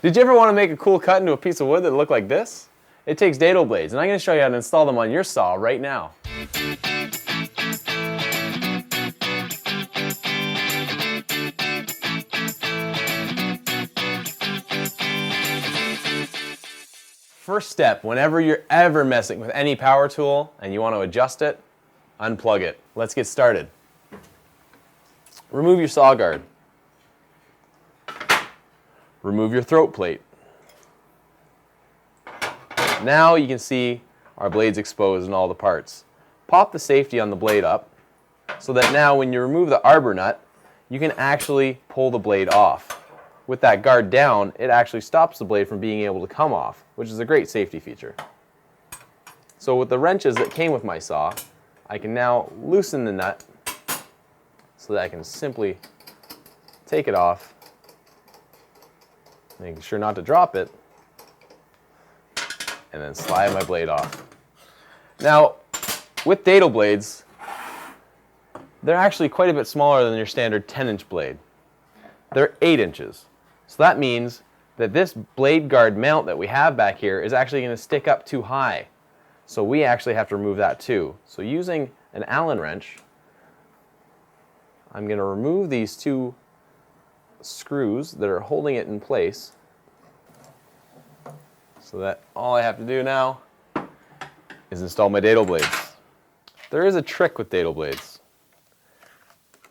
Did you ever want to make a cool cut into a piece of wood that looked like this? It takes dado blades, and I'm going to show you how to install them on your saw right now. First step, whenever you're ever messing with any power tool and you want to adjust it, unplug it. Let's get started. Remove your saw guard. Remove your throat plate. Now you can see our blades exposed in all the parts. Pop the safety on the blade up so that now when you remove the arbor nut, you can actually pull the blade off. With that guard down, it actually stops the blade from being able to come off, which is a great safety feature. So with the wrenches that came with my saw, I can now loosen the nut so that I can simply take it off, making sure not to drop it, and then slide my blade off. Now, with dado blades, they're actually quite a bit smaller than your standard 10-inch blade. They're 8 inches. So that means that this blade guard mount that we have back here is actually going to stick up too high. So we actually have to remove that too. So using an Allen wrench, I'm going to remove these 2 screws that are holding it in place, so that all I have to do now is install my dado blades. There is a trick with dado blades.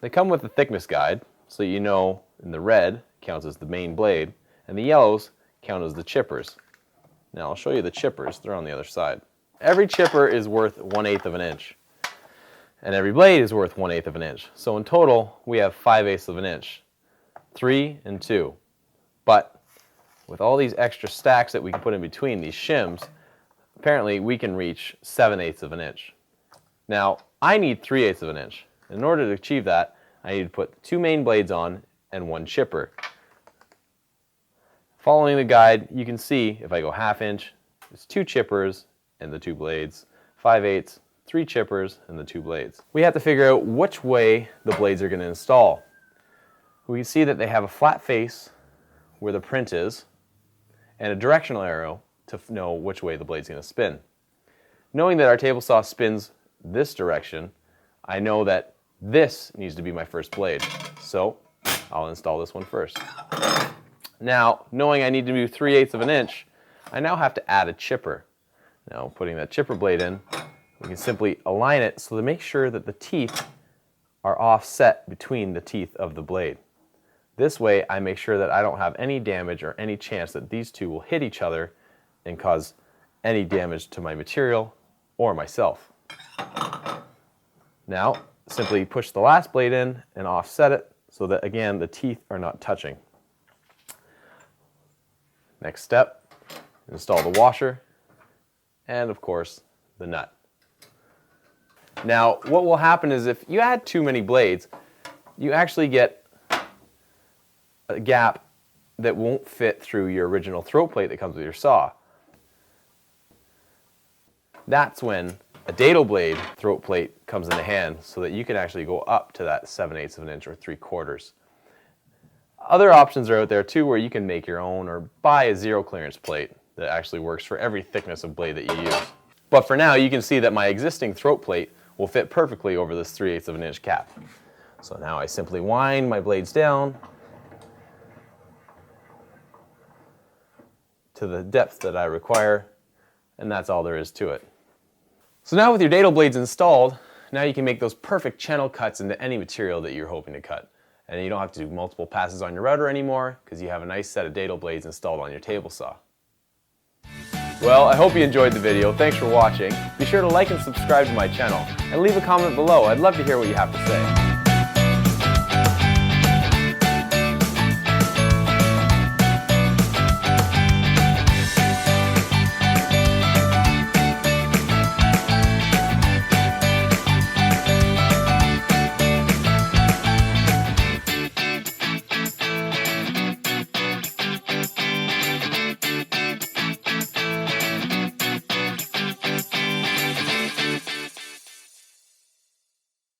They come with a thickness guide, so you know in the red counts as the main blade, and the yellows count as the chippers. Now I'll show you the chippers. They're on the other side. Every chipper is worth 1/8 of an inch, and every blade is worth 1/8 of an inch. So in total, we have 5/8 of an inch, 3 and 2. But with all these extra stacks that we can put in between these shims, apparently we can reach 7/8 of an inch. Now, I need 3/8 of an inch. In order to achieve that, I need to put 2 main blades on and 1 chipper. Following the guide, you can see if I go 1/2 inch, it's 2 chippers and the 2 blades, 5/8, 3 chippers and the 2 blades. We have to figure out which way the blades are going to install. We can see that they have a flat face where the print is and a directional arrow to know which way the blade's going to spin. Knowing that our table saw spins this direction, I know that this needs to be my first blade. So I'll install this one first. Now, knowing I need to do 3/8 of an inch, I now have to add a chipper. Now, putting that chipper blade in, we can simply align it so to make sure that the teeth are offset between the teeth of the blade. This way, I make sure that I don't have any damage or any chance that these two will hit each other and cause any damage to my material or myself. Now, simply push the last blade in and offset it so that, again, the teeth are not touching. Next step, install the washer and, of course, the nut. Now, what will happen is if you add too many blades, you actually get a gap that won't fit through your original throat plate that comes with your saw. That's when a dado blade throat plate comes into hand so that you can actually go up to that 7/8 of an inch or 3/4. Other options are out there too where you can make your own or buy a 0 clearance plate that actually works for every thickness of blade that you use. But for now, you can see that my existing throat plate will fit perfectly over this 3/8 of an inch cap. So now I simply wind my blades down to the depth that I require, and that's all there is to it. So now with your dado blades installed, now you can make those perfect channel cuts into any material that you're hoping to cut. And you don't have to do multiple passes on your router anymore because you have a nice set of dado blades installed on your table saw. Well, I hope you enjoyed the video. Thanks for watching. Be sure to like and subscribe to my channel and leave a comment below. I'd love to hear what you have to say.